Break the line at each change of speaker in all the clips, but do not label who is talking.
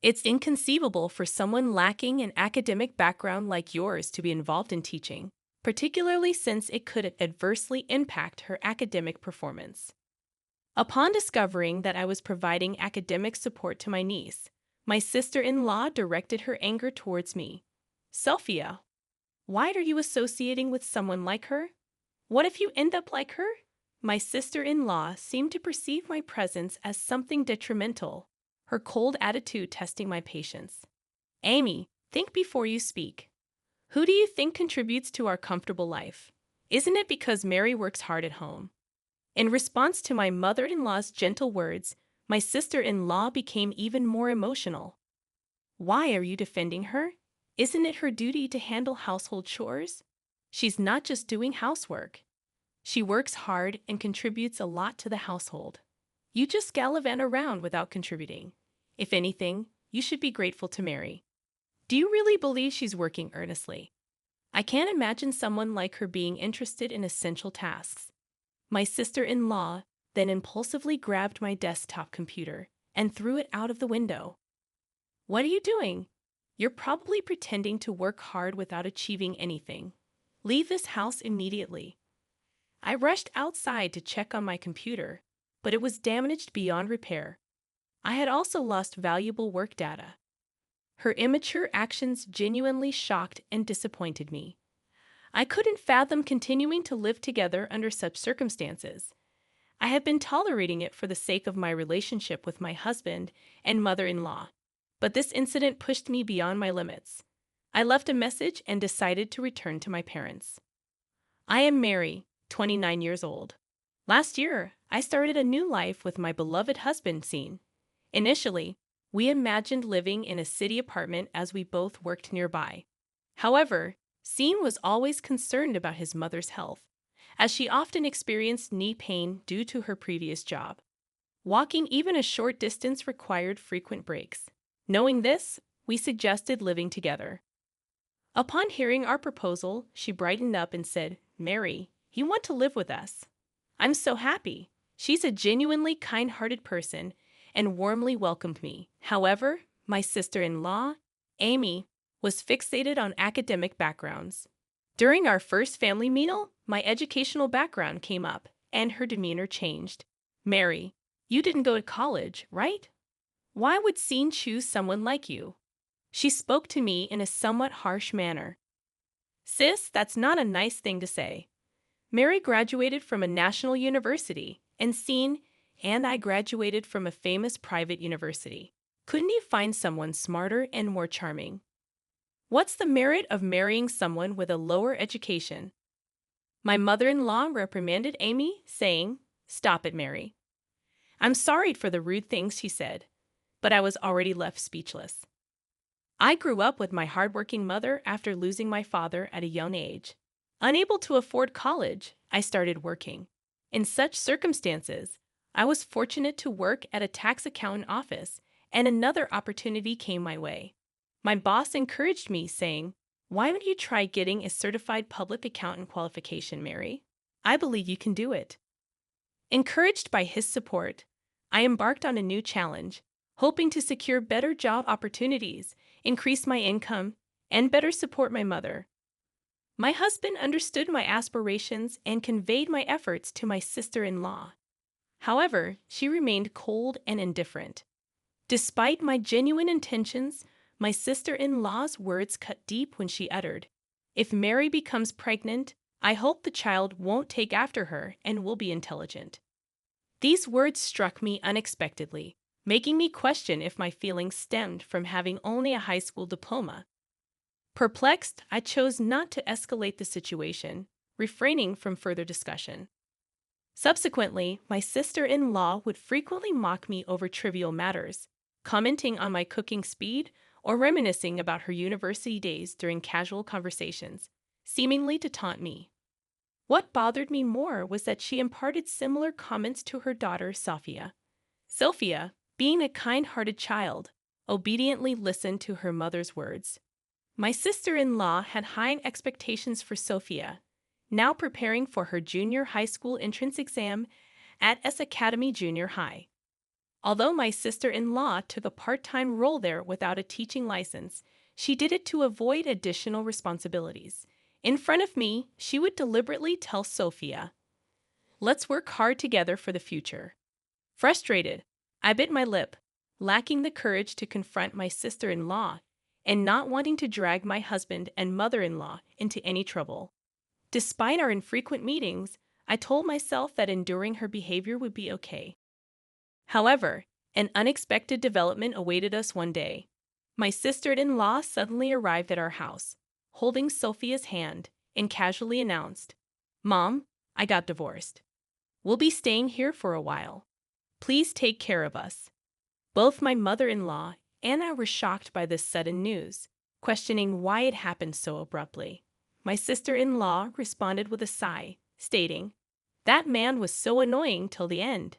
It's inconceivable for someone lacking an academic background like yours to be involved in teaching, particularly since it could adversely impact her academic performance. Upon discovering that I was providing academic support to my niece, my sister-in-law directed her anger towards me. Sophia, why are you associating with someone like her? What if you end up like her? My sister-in-law seemed to perceive my presence as something detrimental, her cold attitude testing my patience. Amy, think before you speak. Who do you think contributes to our comfortable life? Isn't it because Mary works hard at home? In response to my mother-in-law's gentle words, my sister-in-law became even more emotional. Why are you defending her? Isn't it her duty to handle household chores? She's not just doing housework. She works hard and contributes a lot to the household. You just gallivant around without contributing. If anything, you should be grateful to Mary. Do you really believe she's working earnestly? I can't imagine someone like her being interested in essential tasks. My sister-in-law then impulsively grabbed my desktop computer and threw it out of the window. What are you doing? You're probably pretending to work hard without achieving anything. Leave this house immediately. I rushed outside to check on my computer, but it was damaged beyond repair. I had also lost valuable work data. Her immature actions genuinely shocked and disappointed me. I couldn't fathom continuing to live together under such circumstances. I had been tolerating it for the sake of my relationship with my husband and mother-in-law, but this incident pushed me beyond my limits. I left a message and decided to return to my parents. I am Mary, 29 years old. Last year, I started a new life with my beloved husband, Scene. Initially, we imagined living in a city apartment as we both worked nearby. However, Scene was always concerned about his mother's health, as she often experienced knee pain due to her previous job. Walking even a short distance required frequent breaks. Knowing this, we suggested living together. Upon hearing our proposal, she brightened up and said, "Mary, you want to live with us? I'm so happy." She's a genuinely kind-hearted person and warmly welcomed me. However, my sister-in-law, Amy, was fixated on academic backgrounds. During our first family meal, my educational background came up, and her demeanor changed. "Mary, you didn't go to college, right? Why would Scene choose someone like you?" She spoke to me in a somewhat harsh manner. "Sis, that's not a nice thing to say. Mary graduated from a national university, and Scene and I graduated from a famous private university. Couldn't you find someone smarter and more charming? What's the merit of marrying someone with a lower education?" My mother-in-law reprimanded Amy, saying, "Stop it, Mary." I'm sorry for the rude things she said, but I was already left speechless. I grew up with my hardworking mother after losing my father at a young age. Unable to afford college, I started working. In such circumstances, I was fortunate to work at a tax accountant office, and another opportunity came my way. My boss encouraged me, saying, "Why don't you try getting a certified public accountant qualification, Mary? I believe you can do it." Encouraged by his support, I embarked on a new challenge, hoping to secure better job opportunities, increase my income, and better support my mother. My husband understood my aspirations and conveyed my efforts to my sister-in-law. However, she remained cold and indifferent. Despite my genuine intentions, my sister-in-law's words cut deep when she uttered, "If Mary becomes pregnant, I hope the child won't take after her and will be intelligent." These words struck me unexpectedly, making me question if my feelings stemmed from having only a high school diploma. Perplexed, I chose not to escalate the situation, refraining from further discussion. Subsequently, my sister-in-law would frequently mock me over trivial matters, commenting on my cooking speed or reminiscing about her university days during casual conversations, seemingly to taunt me. What bothered me more was that she imparted similar comments to her daughter, Sophia. Sophia, being a kind-hearted child, obediently listened to her mother's words. My sister-in-law had high expectations for Sophia, now preparing for her junior high school entrance exam at S Academy Junior High. Although my sister-in-law took a part-time role there without a teaching license, she did it to avoid additional responsibilities. In front of me, she would deliberately tell Sophia, "Let's work hard together for the future." Frustrated, I bit my lip, lacking the courage to confront my sister-in-law and not wanting to drag my husband and mother-in-law into any trouble. Despite our infrequent meetings, I told myself that enduring her behavior would be okay. However, an unexpected development awaited us one day. My sister-in-law suddenly arrived at our house, holding Sophia's hand, and casually announced, "Mom, I got divorced. We'll be staying here for a while. Please take care of us." Both my mother-in-law and I were shocked by this sudden news, questioning why it happened so abruptly. My sister-in-law responded with a sigh, stating, "That man was so annoying till the end.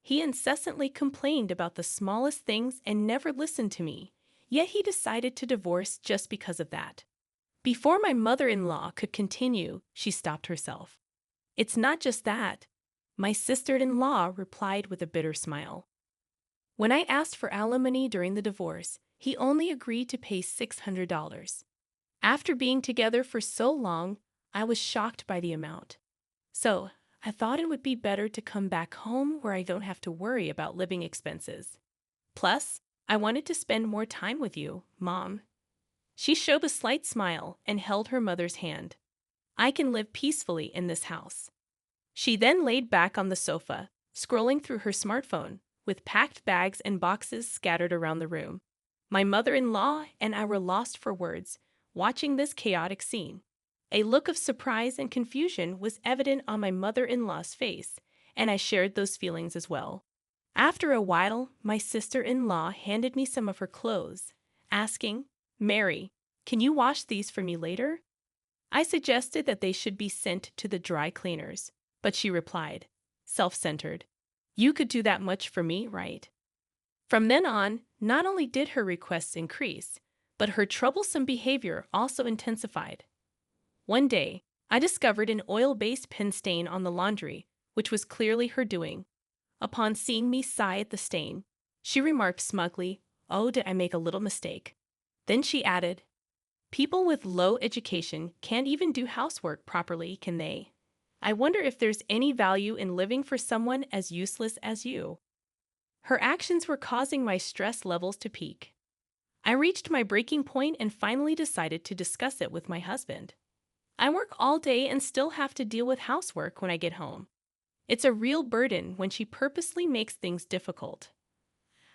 He incessantly complained about the smallest things and never listened to me, yet he decided to divorce just because of that." Before my mother-in-law could continue, she stopped herself. "It's not just that," my sister-in-law replied with a bitter smile. "When I asked for alimony during the divorce, he only agreed to pay $600. After being together for so long, I was shocked by the amount. So, I thought it would be better to come back home where I don't have to worry about living expenses. Plus, I wanted to spend more time with you, Mom." She showed a slight smile and held her mother's hand. "I can live peacefully in this house." She then laid back on the sofa, scrolling through her smartphone, with packed bags and boxes scattered around the room. My mother-in-law and I were lost for words, watching this chaotic scene. A look of surprise and confusion was evident on my mother-in-law's face, and I shared those feelings as well. After a while, my sister-in-law handed me some of her clothes, asking, "Mary, can you wash these for me later?" I suggested that they should be sent to the dry cleaners, but she replied, self-centered, "You could do that much for me, right?" From then on, not only did her requests increase, but her troublesome behavior also intensified. One day, I discovered an oil-based pen stain on the laundry, which was clearly her doing. Upon seeing me sigh at the stain, she remarked smugly, "Oh, did I make a little mistake?" Then she added, "People with low education can't even do housework properly, can they? I wonder if there's any value in living for someone as useless as you." Her actions were causing my stress levels to peak. I reached my breaking point and finally decided to discuss it with my husband. "I work all day and still have to deal with housework when I get home. It's a real burden when she purposely makes things difficult."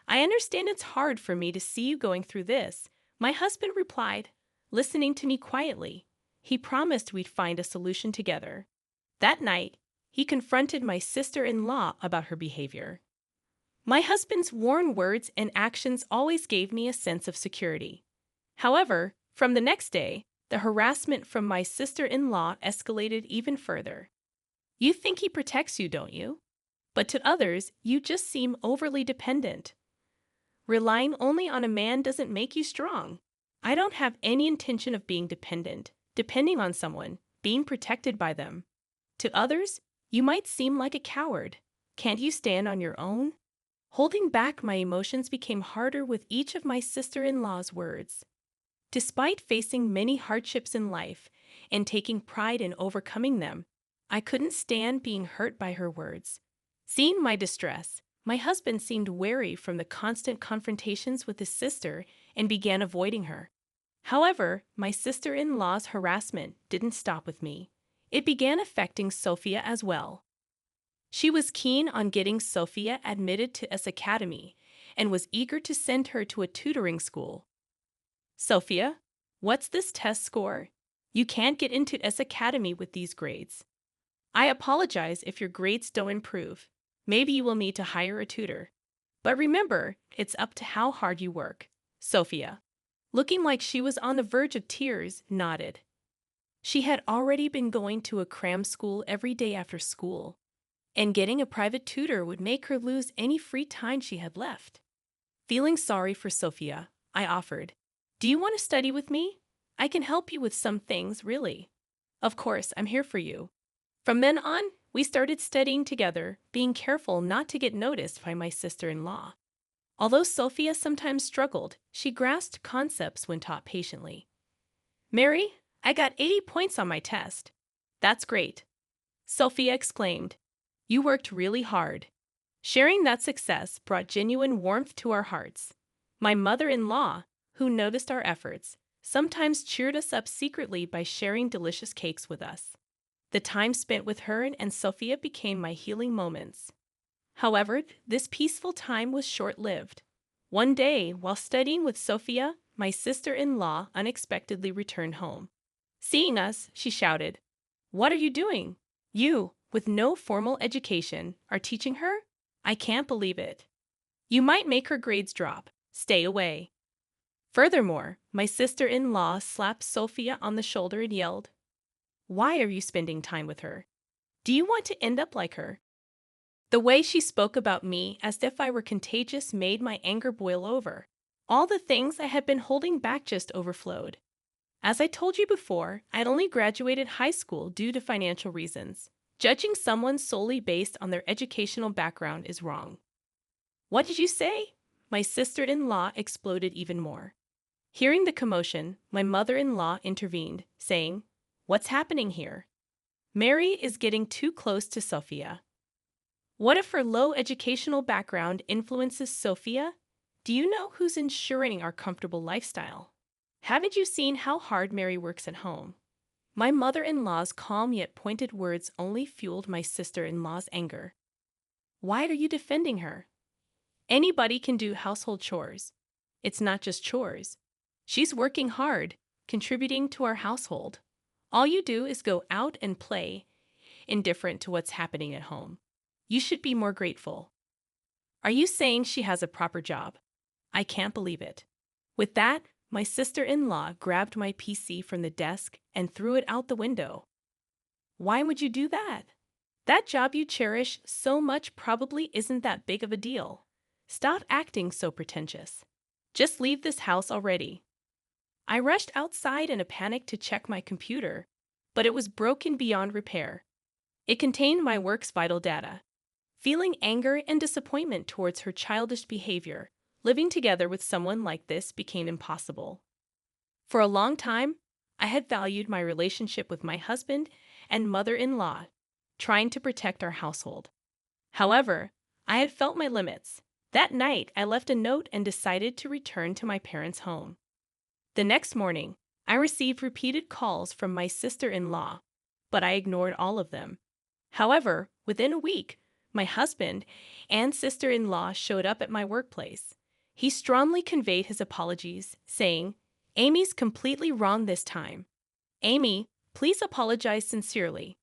"I understand it's hard for me to see you going through this," my husband replied, listening to me quietly. He promised we'd find a solution together. That night, he confronted my sister-in-law about her behavior. My husband's warm words and actions always gave me a sense of security. However, from the next day, the harassment from my sister-in-law escalated even further. "You think he protects you, don't you? But to others, you just seem overly dependent. Relying only on a man doesn't make you strong." I don't have any intention of being dependent, depending on someone, being protected by them. To others, you might seem like a coward. Can't you stand on your own? Holding back my emotions became harder with each of my sister-in-law's words. Despite facing many hardships in life and taking pride in overcoming them, I couldn't stand being hurt by her words. Seeing my distress, my husband seemed wary from the constant confrontations with his sister and began avoiding her. However, my sister-in-law's harassment didn't stop with me. It began affecting Sophia as well. She was keen on getting Sophia admitted to S Academy and was eager to send her to a tutoring school. "Sophia, what's this test score? You can't get into S Academy with these grades. I apologize if your grades don't improve. Maybe you will need to hire a tutor. But remember, it's up to how hard you work." Sophia, looking like she was on the verge of tears, nodded. She had already been going to a cram school every day after school, and getting a private tutor would make her lose any free time she had left. Feeling sorry for Sophia, I offered, "Do you want to study with me? I can help you with some things, really. Of course, I'm here for you." From then on, We started studying together, being careful not to get noticed by my sister-in-law. Although Sophia sometimes struggled, she grasped concepts when taught patiently. Mary, I got 80 points on my test. That's great, Sophia exclaimed. You worked really hard. Sharing that success brought genuine warmth to our hearts. My mother-in-law, who noticed our efforts, sometimes cheered us up secretly by sharing delicious cakes with us. The time spent with her and Sophia became my healing moments. However, this peaceful time was short-lived. One day, while studying with Sophia, my sister-in-law unexpectedly returned home. Seeing us, she shouted, "What are you doing? You, with no formal education, are teaching her? I can't believe it. You might make her grades drop. Stay away." Furthermore, my sister-in-law slapped Sophia on the shoulder and yelled, "Why are you spending time with her? Do you want to end up like her?" The way she spoke about me as if I were contagious made my anger boil over. All the things I had been holding back just overflowed. As I told you before, I'd only graduated high school due to financial reasons. Judging someone solely based on their educational background is wrong. What did you say? My sister-in-law exploded even more. Hearing the commotion, my mother-in-law intervened, saying, "What's happening here? Mary is getting too close to Sophia." What if her low educational background influences Sophia? Do you know who's ensuring our comfortable lifestyle? Haven't you seen how hard Mary works at home? My mother-in-law's calm yet pointed words only fueled my sister-in-law's anger. Why are you defending her? Anybody can do household chores. It's not just chores. She's working hard, contributing to our household. All you do is go out and play, indifferent to what's happening at home. You should be more grateful. Are you saying she has a proper job? I can't believe it. With that, my sister-in-law grabbed my PC from the desk and threw it out the window. Why would you do that? That job you cherish so much probably isn't that big of a deal. Stop acting so pretentious. Just leave this house already. I rushed outside in a panic to check my computer, but it was broken beyond repair. It contained my work's vital data. Feeling anger and disappointment towards her childish behavior, living together with someone like this became impossible. For a long time, I had valued my relationship with my husband and mother-in-law, trying to protect our household. However, I had felt my limits. That night, I left a note and decided to return to my parents' home. The next morning, I received repeated calls from my sister-in-law, but I ignored all of them. However, within a week, my husband and sister-in-law showed up at my workplace. He strongly conveyed his apologies, saying, "Amy's completely wrong this time. Amy, please apologize sincerely."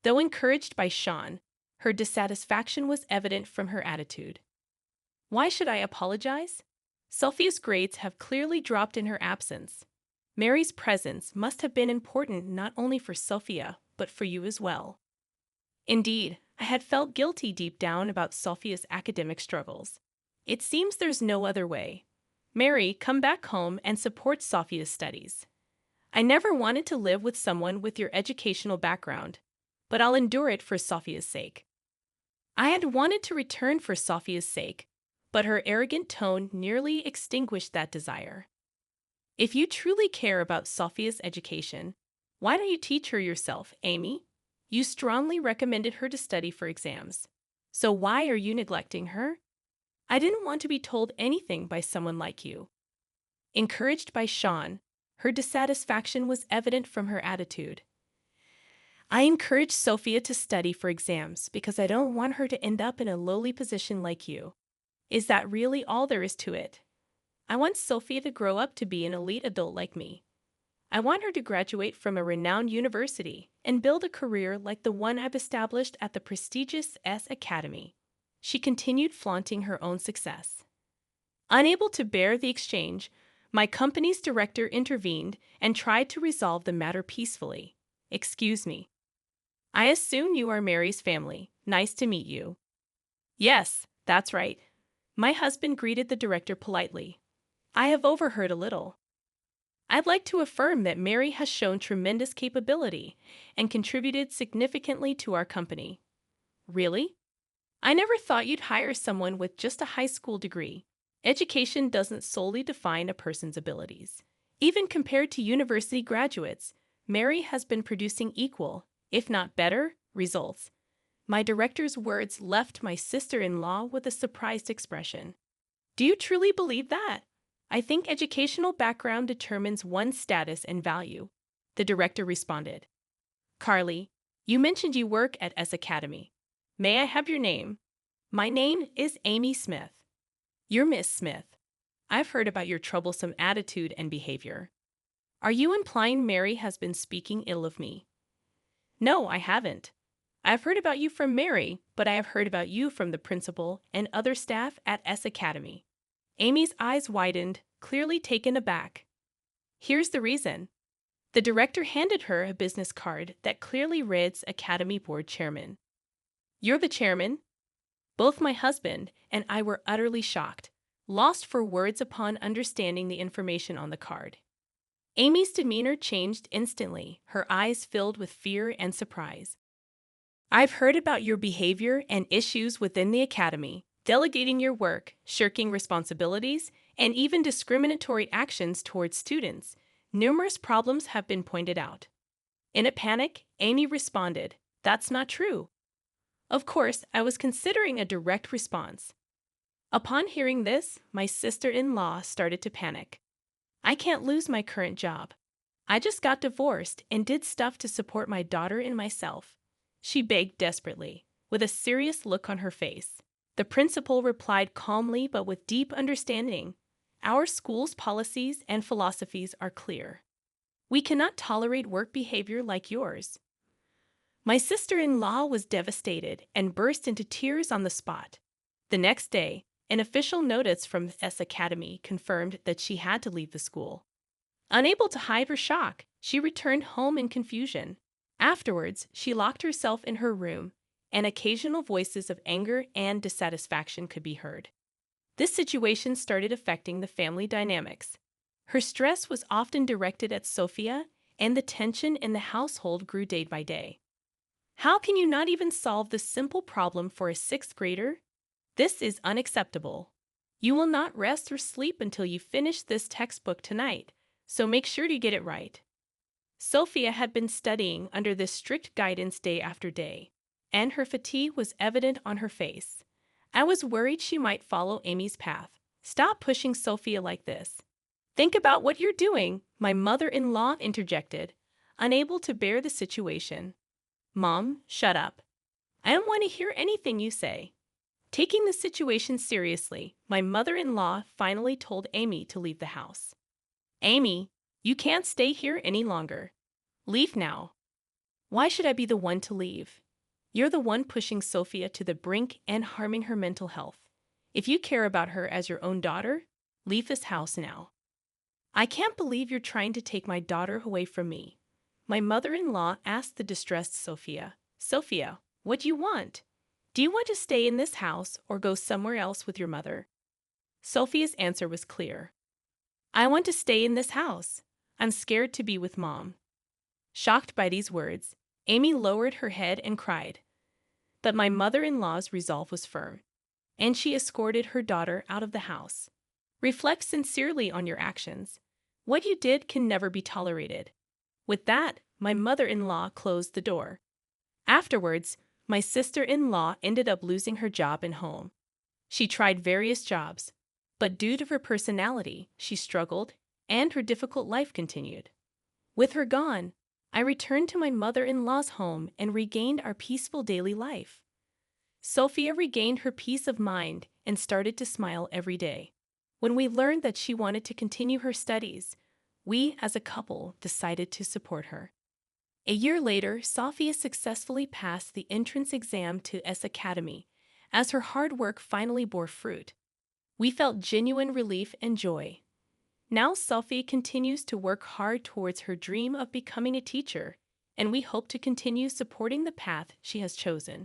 Though encouraged by Sean, her dissatisfaction was evident from her attitude. Why should I apologize? Sophia's grades have clearly dropped in her absence. Mary's presence must have been important not only for Sophia, but for you as well. Indeed, I had felt guilty deep down about Sophia's academic struggles. It seems there's no other way. Mary, come back home and support Sophia's studies. I never wanted to live with someone with your educational background, but I'll endure it for Sophia's sake. I had wanted to return for Sophia's sake, but her arrogant tone nearly extinguished that desire. If you truly care about Sophia's education, why don't you teach her yourself, Amy? You strongly recommended her to study for exams. So why are you neglecting her? I didn't want to be told anything by someone like you. Encouraged by Sean, her dissatisfaction was evident from her attitude. I encouraged Sophia to study for exams because I don't want her to end up in a lowly position like you. Is that really all there is to it? I want Sophia to grow up to be an elite adult like me. I want her to graduate from a renowned university and build a career like the one I've established at the prestigious S Academy. She continued flaunting her own success. Unable to bear the exchange, my company's director intervened and tried to resolve the matter peacefully. Excuse me. I assume you are Mary's family. Nice to meet you. Yes, that's right. My husband greeted the director politely. I have overheard a little. I'd like to affirm that Mary has shown tremendous capability and contributed significantly to our company. Really? I never thought you'd hire someone with just a high school degree. Education doesn't solely define a person's abilities. Even compared to university graduates, Mary has been producing equal, if not better, results. My director's words left my sister-in-law with a surprised expression. Do you truly believe that? I think educational background determines one's status and value, the director responded. Carly, you mentioned you work at S Academy. May I have your name? My name is Amy Smith. You're Miss Smith. I've heard about your troublesome attitude and behavior. Are you implying Mary has been speaking ill of me? No, I haven't. I've heard about you from Mary, but I have heard about you from the principal and other staff at S Academy. Amy's eyes widened, clearly taken aback. Here's the reason. The director handed her a business card that clearly reads Academy Board Chairman. You're the chairman? Both my husband and I were utterly shocked, lost for words upon understanding the information on the card. Amy's demeanor changed instantly, her eyes filled with fear and surprise. I've heard about your behavior and issues within the academy, delegating your work, shirking responsibilities, and even discriminatory actions towards students. Numerous problems have been pointed out. In a panic, Amy responded, "That's not true." Of course, I was considering a direct response. Upon hearing this, my sister-in-law started to panic. I can't lose my current job. I just got divorced and did stuff to support my daughter and myself. She begged desperately, with a serious look on her face. The principal replied calmly but with deep understanding. Our school's policies and philosophies are clear. We cannot tolerate work behavior like yours. My sister-in-law was devastated and burst into tears on the spot. The next day, an official notice from S Academy confirmed that she had to leave the school. Unable to hide her shock, she returned home in confusion. Afterwards, she locked herself in her room, and occasional voices of anger and dissatisfaction could be heard. This situation started affecting the family dynamics. Her stress was often directed at Sophia, and the tension in the household grew day by day. How can you not even solve this simple problem for a sixth grader? This is unacceptable. You will not rest or sleep until you finish this textbook tonight, so make sure to get it right. Sophia had been studying under this strict guidance day after day, and her fatigue was evident on her face. I was worried she might follow Amy's path. Stop pushing Sophia like this. Think about what you're doing, my mother-in-law interjected, unable to bear the situation. Mom, shut up. I don't want to hear anything you say. Taking the situation seriously, my mother-in-law finally told Amy to leave the house. Amy, you can't stay here any longer. Leave now. Why should I be the one to leave? You're the one pushing Sophia to the brink and harming her mental health. If you care about her as your own daughter, leave this house now. I can't believe you're trying to take my daughter away from me. My mother-in-law asked the distressed Sophia. Sophia, what do you want? Do you want to stay in this house or go somewhere else with your mother? Sophia's answer was clear. I want to stay in this house. I'm scared to be with Mom. Shocked by these words, Amy lowered her head and cried. But my mother-in-law's resolve was firm, and she escorted her daughter out of the house. Reflect sincerely on your actions. What you did can never be tolerated. With that, my mother-in-law closed the door. Afterwards, my sister-in-law ended up losing her job and home. She tried various jobs, but due to her personality, she struggled, and her difficult life continued. With her gone, I returned to my mother-in-law's home and regained our peaceful daily life. Sophia regained her peace of mind and started to smile every day. When we learned that she wanted to continue her studies, we, as a couple, decided to support her. A year later, Sophia successfully passed the entrance exam to S Academy, as her hard work finally bore fruit. We felt genuine relief and joy. Now Sophie continues to work hard towards her dream of becoming a teacher, and we hope to continue supporting the path she has chosen.